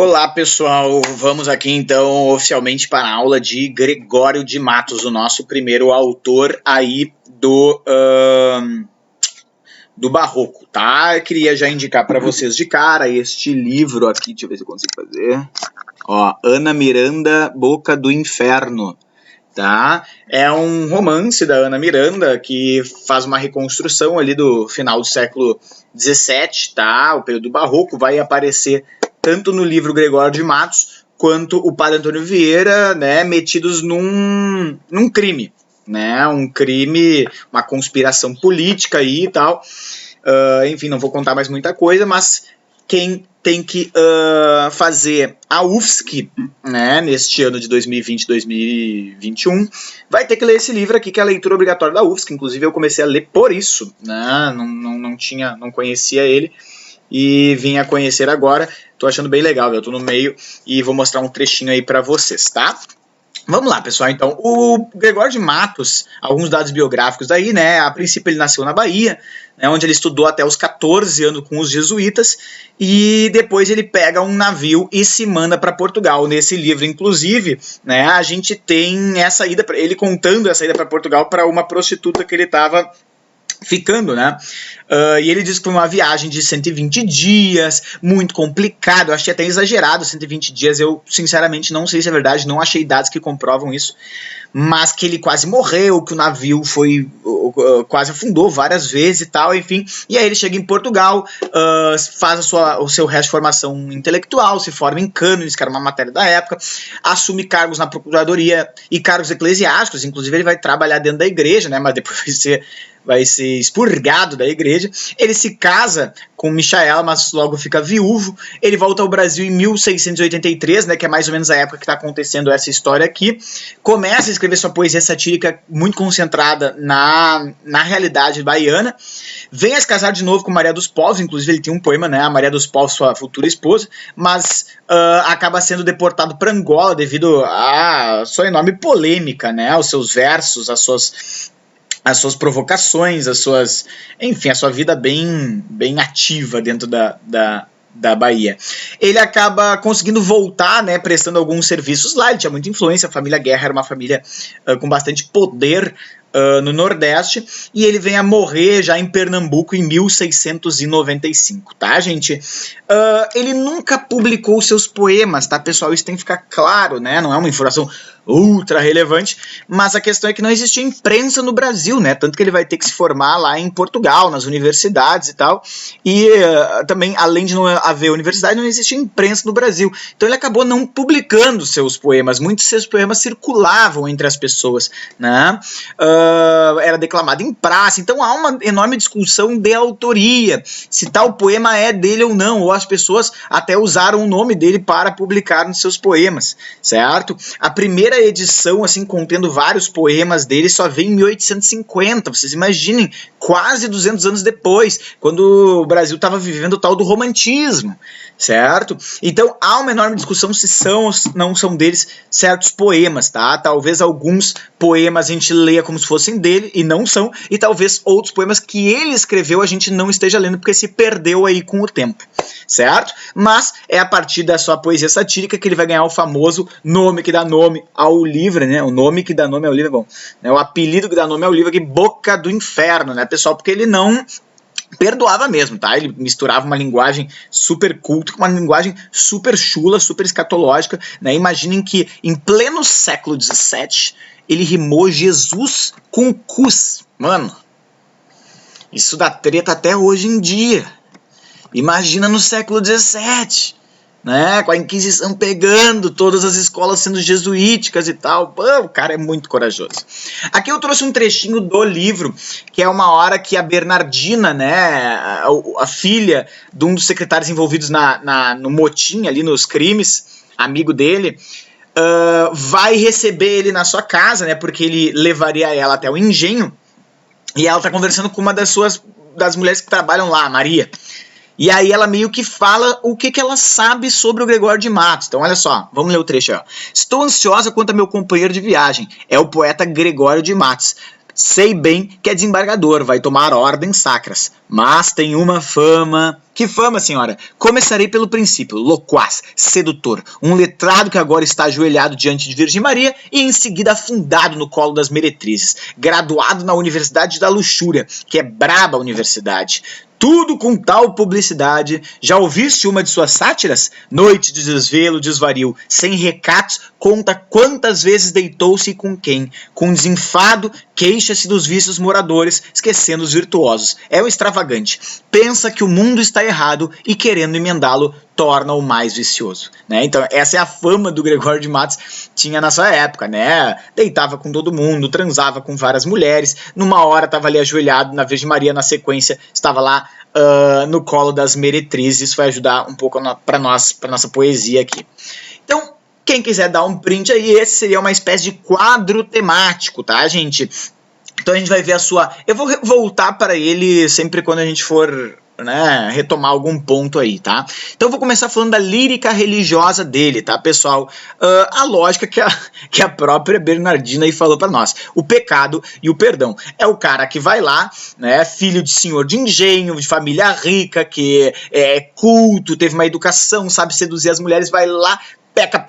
Olá pessoal, vamos aqui então oficialmente para a aula de Gregório de Matos, o nosso primeiro autor aí do Barroco, tá? Eu queria já indicar para vocês de cara este livro aqui, deixa eu ver se eu consigo fazer, ó, Ana Miranda, Boca do Inferno, tá? É um romance da Ana Miranda que faz uma reconstrução ali do final do século XVII, tá? O período Barroco vai aparecer tanto no livro Gregório de Matos quanto o Padre Antônio Vieira, né, metidos num crime, né? Um crime, uma conspiração política aí e tal. Enfim, não vou contar mais muita coisa, mas quem tem que fazer a UFSC, né, neste ano de 2020-2021, vai ter que ler esse livro aqui, que é a leitura obrigatória da UFSC. Inclusive eu comecei a ler por isso, né, não conhecia ele e vim a conhecer agora. Tô achando bem legal, eu tô no meio e vou mostrar um trechinho aí pra vocês, tá? Vamos lá, pessoal, então, o Gregório de Matos, alguns dados biográficos daí, né, a princípio ele nasceu na Bahia, né, onde ele estudou até os 14 anos com os jesuítas, e depois ele pega um navio e se manda para Portugal. Nesse livro, inclusive, né, a gente tem essa ida, ele contando essa ida para Portugal para uma prostituta que ele estava ficando, né? E ele diz que foi uma viagem de 120 dias, muito complicado, eu achei até exagerado 120 dias, eu sinceramente não sei se é verdade, não achei dados que comprovam isso, mas que ele quase morreu, que o navio quase afundou várias vezes e tal, enfim, e aí ele chega em Portugal, faz o seu resto de formação intelectual, se forma em cânones, que era uma matéria da época, assume cargos na procuradoria e cargos eclesiásticos, inclusive ele vai trabalhar dentro da igreja, né, mas depois vai ser expurgado da igreja. Ele se casa com Michaela, mas logo fica viúvo. Ele volta ao Brasil em 1683, né, que é mais ou menos a época que está acontecendo essa história aqui. Começa a escrever sua poesia satírica muito concentrada na realidade baiana. Vem a se casar de novo com Maria dos Povos, inclusive ele tem um poema, né, a Maria dos Povos, sua futura esposa, mas acaba sendo deportado para Angola devido à sua enorme polêmica, né, aos seus versos, as suas provocações, enfim, a sua vida bem ativa dentro da Bahia. Ele acaba conseguindo voltar, né, prestando alguns serviços lá, ele tinha muita influência, a família Guerra era uma família com bastante poder no Nordeste, e ele vem a morrer já em Pernambuco em 1695, tá, gente? Ele nunca publicou seus poemas, tá, pessoal? Isso tem que ficar claro, né? Não é uma informação ultra relevante, mas a questão é que não existia imprensa no Brasil, né? Tanto que ele vai ter que se formar lá em Portugal, nas universidades e tal, e também, além de não haver universidade, não existia imprensa no Brasil. Então ele acabou não publicando seus poemas, muitos de seus poemas circulavam entre as pessoas, né? Era declamado em praça, então há uma enorme discussão de autoria, se tal poema é dele ou não, ou as pessoas até usaram o nome dele para publicar nos seus poemas, certo? A primeira edição, assim, contendo vários poemas dele, só vem em 1850, vocês imaginem, quase 200 anos depois, quando o Brasil estava vivendo o tal do romantismo, certo? Então há uma enorme discussão se são ou não são deles certos poemas, tá? Talvez alguns poemas a gente leia como se fossem dele e não são, e talvez outros poemas que ele escreveu a gente não esteja lendo porque se perdeu aí com o tempo, certo? Mas é a partir da sua poesia satírica que ele vai ganhar o famoso nome que dá nome ao livro, né? O nome que dá nome ao livro é bom, né? O apelido que dá nome ao livro aqui, Boca do Inferno, né, pessoal? Porque ele não perdoava mesmo, tá? Ele misturava uma linguagem super culta com uma linguagem super chula, super escatológica, né? Imaginem que em pleno século XVII ele rimou Jesus com cus. Mano, isso dá treta até hoje em dia. Imagina no século XVII, né? Com a Inquisição pegando, todas as escolas sendo jesuíticas e tal. Pô, o cara é muito corajoso. Aqui eu trouxe um trechinho do livro, que é uma hora que a Bernardina, né, a filha de um dos secretários envolvidos no motim, ali nos crimes, amigo dele, vai receber ele na sua casa, né, porque ele levaria ela até o engenho, e ela tá conversando com uma das mulheres que trabalham lá, a Maria. E aí ela meio que fala o que ela sabe sobre o Gregório de Matos. Então olha só, vamos ler o trecho aí, ó. Estou ansiosa quanto a meu companheiro de viagem, é o poeta Gregório de Matos. Sei bem que é desembargador, vai tomar ordens sacras, mas tem uma fama Que fama, senhora! Começarei pelo princípio, loquaz, sedutor, um letrado que agora está ajoelhado diante de Virgem Maria e em seguida afundado no colo das meretrizes, graduado na Universidade da Luxúria, que é braba a universidade. Tudo com tal publicidade. Já ouviste uma de suas sátiras? Noite de desvelo, desvario, sem recatos, conta quantas vezes deitou-se e com quem. Com desenfado, queixa-se dos vícios moradores, esquecendo os virtuosos. É o extravagante. Pensa que o mundo está errado e, querendo emendá-lo, torna-o mais vicioso. Né? Então, essa é a fama do Gregório de Matos tinha na sua época. Né? Deitava com todo mundo, transava com várias mulheres. Numa hora estava ali ajoelhado na Virgem Maria, na sequência estava lá no colo das meretrizes. Isso vai ajudar um pouco para nossa poesia aqui. Então, quem quiser dar um print aí, esse seria uma espécie de quadro temático, tá, gente? Então a gente vai ver a sua... Eu vou voltar para ele sempre quando a gente for, né, retomar algum ponto aí, tá? Então eu vou começar falando da lírica religiosa dele, tá, pessoal? A lógica que a própria Bernardina aí falou para nós. O pecado e o perdão. É o cara que vai lá, né, filho de senhor de engenho, de família rica, que é culto, teve uma educação, sabe seduzir as mulheres, vai lá, peca,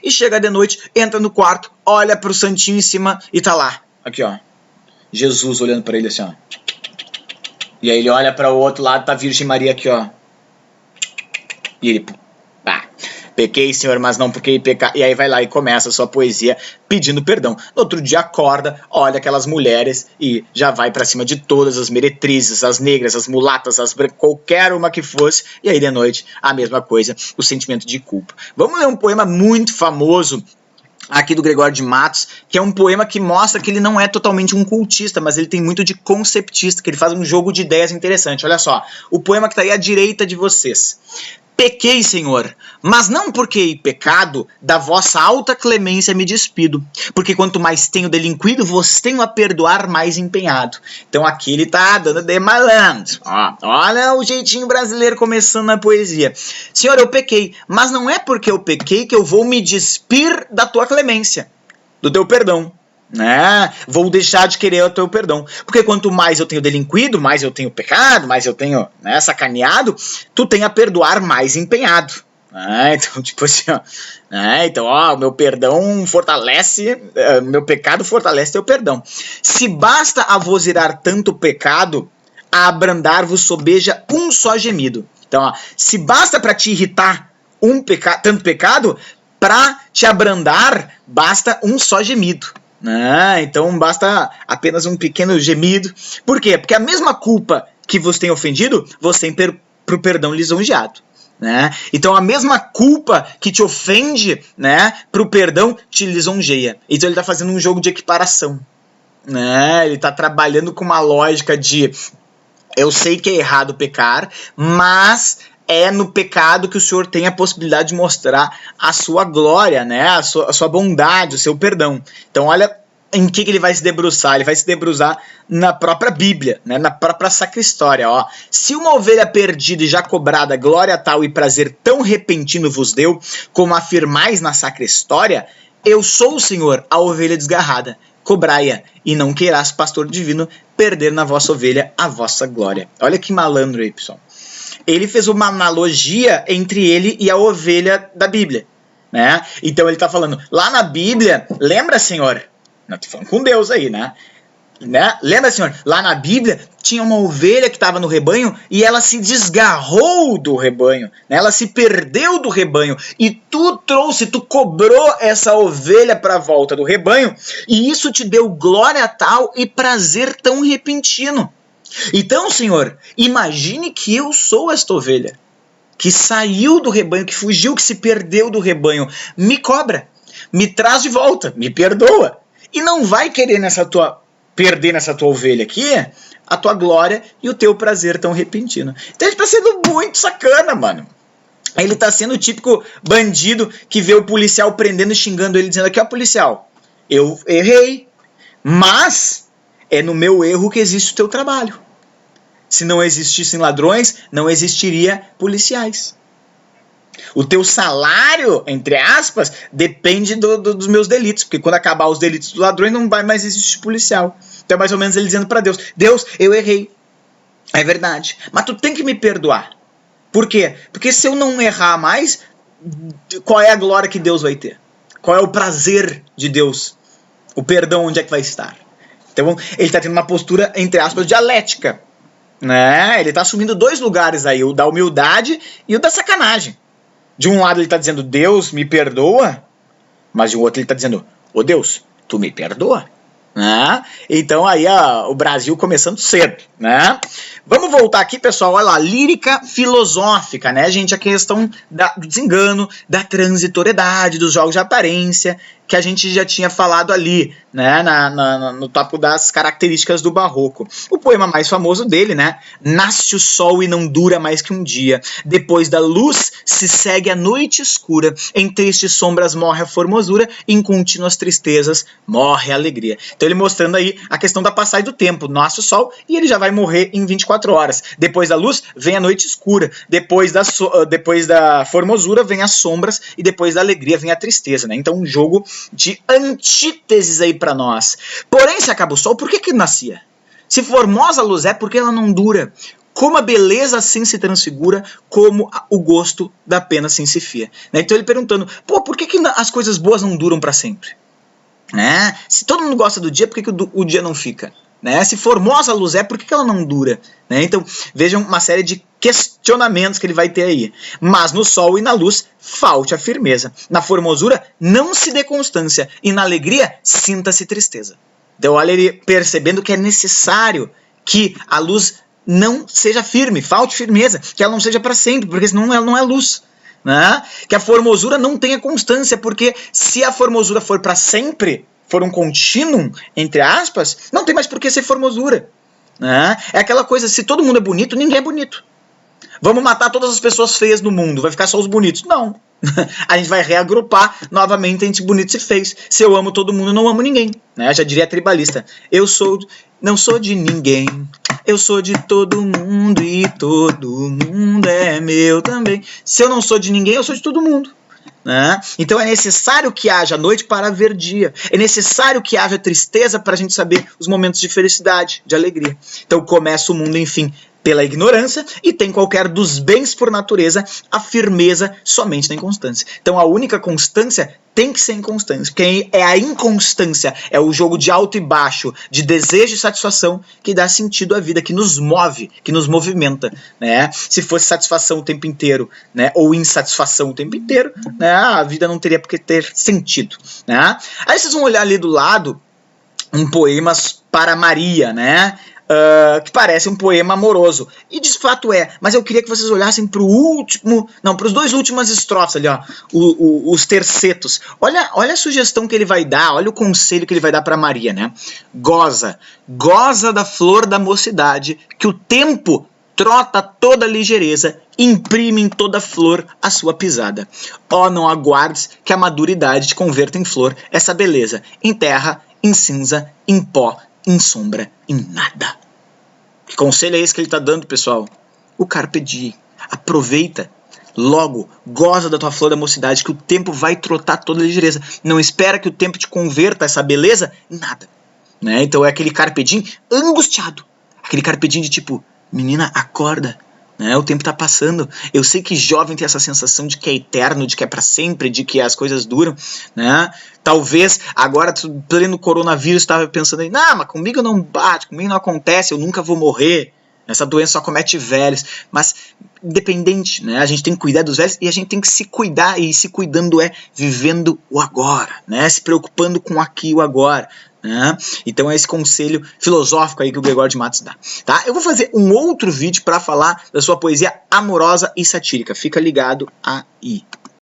e chega de noite, entra no quarto, olha pro santinho em cima e tá lá. Aqui, ó. Jesus olhando pra ele assim, ó. E aí ele olha para o outro lado, tá a Virgem Maria aqui, ó. E ele, pá, pequei, senhor, mas não porque pecar. E aí vai lá e começa a sua poesia pedindo perdão. No outro dia acorda, olha aquelas mulheres e já vai para cima de todas as meretrizes, as negras, as mulatas, as brancas, qualquer uma que fosse. E aí de noite, a mesma coisa, o sentimento de culpa. Vamos ler um poema muito famoso aqui do Gregório de Matos, que é um poema que mostra que ele não é totalmente um cultista, mas ele tem muito de conceptista, que ele faz um jogo de ideias interessante. Olha só, o poema que está aí à direita de vocês. Pequei, Senhor, mas não porque pecado, da vossa alta clemência me despido, porque quanto mais tenho delinquido, vos tenho a perdoar mais empenhado. Então aqui ele tá dando de malandro. Ó, olha o jeitinho brasileiro começando na poesia. Senhor, eu pequei, mas não é porque eu pequei que eu vou me despir da tua clemência, do teu perdão. Né? Vou deixar de querer o teu perdão, porque quanto mais eu tenho delinquido, mais eu tenho pecado, mais eu tenho, né, sacaneado, tu tem a perdoar mais empenhado. Então, tipo assim, ó, então, ó, meu perdão fortalece, meu pecado fortalece teu perdão. Se basta a vos irar tanto pecado, a abrandar-vos sobeja um só gemido. Então, ó, se basta para te irritar tanto pecado, para te abrandar, basta um só gemido. Então basta apenas um pequeno gemido. Por quê? Porque a mesma culpa que vos tem ofendido, vos tem pro perdão lisonjeado. Né? Então a mesma culpa que te ofende, né, pro perdão te lisonjeia. Então ele está fazendo um jogo de equiparação. Né? Ele está trabalhando com uma lógica de eu sei que é errado pecar, mas é no pecado que o Senhor tem a possibilidade de mostrar a sua glória, né? a sua bondade, o seu perdão. Então olha em que ele vai se debruçar. Ele vai se debruçar na própria Bíblia, né? Na própria sacristória. Ó. Se uma ovelha perdida e já cobrada, glória tal e prazer tão repentino vos deu, como afirmais na sacristória, eu sou o Senhor, a ovelha desgarrada. Cobrai-a, e não queirás, pastor divino, perder na vossa ovelha a vossa glória. Olha que malandro aí, pessoal. Ele fez uma analogia entre ele e a ovelha da Bíblia. Né? Então ele está falando, lá na Bíblia, lembra, Senhor? Não, estou falando com Deus aí, né? Lembra, Senhor? Lá na Bíblia tinha uma ovelha que estava no rebanho e ela se desgarrou do rebanho. Né? Ela se perdeu do rebanho. E tu cobrou essa ovelha para a volta do rebanho. E isso te deu glória tal e prazer tão repentino. Então, Senhor, imagine que eu sou esta ovelha, que saiu do rebanho, que fugiu, que se perdeu do rebanho. Me cobra, me traz de volta, me perdoa. E não vai querer perder nessa tua ovelha aqui a tua glória e o teu prazer tão repentino. Então ele está sendo muito sacana, mano. Ele está sendo o típico bandido que vê o policial prendendo e xingando ele, dizendo aqui, ó, policial, eu errei, mas é no meu erro que existe o teu trabalho. Se não existissem ladrões, não existiria policiais. O teu salário, entre aspas, depende dos meus delitos, porque quando acabar os delitos dos ladrões, não vai mais existir policial. Então é mais ou menos ele dizendo para Deus, Deus, eu errei. É verdade. Mas tu tem que me perdoar. Por quê? Porque se eu não errar mais, qual é a glória que Deus vai ter? Qual é o prazer de Deus? O perdão onde é que vai estar? Então ele está tendo uma postura, entre aspas, dialética. Né? Ele está assumindo dois lugares aí, o da humildade e o da sacanagem. De um lado ele está dizendo, Deus me perdoa, mas de um outro ele está dizendo, ô Deus, tu me perdoa? Né? Então aí o Brasil começando cedo, né? Vamos voltar aqui, pessoal, olha lá, lírica filosófica, né, gente? A questão do desengano, da transitoriedade, dos jogos de aparência, que a gente já tinha falado ali, né, no tópico das características do barroco. O poema mais famoso dele, né, nasce o sol e não dura mais que um dia, depois da luz se segue a noite escura, em tristes sombras morre a formosura, em contínuas tristezas morre a alegria. Então ele mostrando aí a questão da passagem do tempo, nasce o sol e ele já vai morrer em 24 horas. Depois da luz vem a noite escura, depois da formosura vem as sombras e depois da alegria vem a tristeza, né? Então um jogo de antíteses aí para nós. Porém, se acaba o sol, por que nascia? Se formosa a luz é, porque ela não dura. Como a beleza assim se transfigura, como o gosto da pena assim se fia. Né? Então ele perguntando, por que as coisas boas não duram para sempre? Né? Se todo mundo gosta do dia, por que o dia não fica? Né? Se formosa a luz é, por que ela não dura? Né? Então vejam uma série de questionamentos que ele vai ter aí. Mas no sol e na luz falte a firmeza. Na formosura não se dê constância. E na alegria sinta-se tristeza. Então olha ele percebendo que é necessário que a luz não seja firme, falte firmeza, que ela não seja para sempre, porque senão ela não é luz. Né? Que a formosura não tenha constância, porque se a formosura for para sempre, for um contínuo, entre aspas, não tem mais por que ser formosura. Né? É aquela coisa, se todo mundo é bonito, ninguém é bonito. Vamos matar todas as pessoas feias do mundo, vai ficar só os bonitos. Não. A gente vai reagrupar novamente entre bonitos e feios. Se eu amo todo mundo, não amo ninguém. Né? Já diria tribalista. Não sou de ninguém. Eu sou de todo mundo e todo mundo é meu também. Se eu não sou de ninguém, eu sou de todo mundo. Né? Então é necessário que haja noite para haver dia. É necessário que haja tristeza para a gente saber os momentos de felicidade, de alegria. Então começa o mundo, enfim, pela ignorância, e tem qualquer dos bens por natureza a firmeza somente na inconstância. Então a única constância tem que ser inconstância, porque é a inconstância, é o jogo de alto e baixo, de desejo e satisfação que dá sentido à vida, que nos move, que nos movimenta. Né? Se fosse satisfação o tempo inteiro, né, ou insatisfação o tempo inteiro, né, a vida não teria por que ter sentido. Né? Aí vocês vão olhar ali do lado um poema para Maria, né? Que parece um poema amoroso. E de fato é. Mas eu queria que vocês olhassem para os dois últimas estrofes ali, ó, os tercetos. Olha a sugestão que ele vai dar, olha o conselho que ele vai dar para Maria, né? Goza da flor da mocidade, que o tempo trota toda ligeireza, imprime em toda flor a sua pisada. Ó, não aguardes que a maduridade te converta em flor, essa beleza, em terra, em cinza, em pó, em sombra, em nada. Que conselho é esse que ele está dando, pessoal? O carpe diem. Aproveita. Logo, goza da tua flor da mocidade, que o tempo vai trotar toda a ligeireza. Não espera que o tempo te converta essa beleza em nada. Né? Então é aquele carpe diem angustiado. Aquele carpe diem de tipo, menina, acorda. Né? O tempo está passando. Eu sei que jovem tem essa sensação de que é eterno, de que é para sempre, de que as coisas duram. Né? Talvez agora, pleno coronavírus, estava pensando aí, não, mas comigo não bate, comigo não acontece, eu nunca vou morrer. Essa doença só comete velhos. Mas, independente, né? A gente tem que cuidar dos velhos e a gente tem que se cuidar. E se cuidando é vivendo o agora, né? Se preocupando com aqui e o agora. Né? Então é esse conselho filosófico aí que o Gregório de Matos dá. Tá? Eu vou fazer um outro vídeo para falar da sua poesia amorosa e satírica. Fica ligado aí.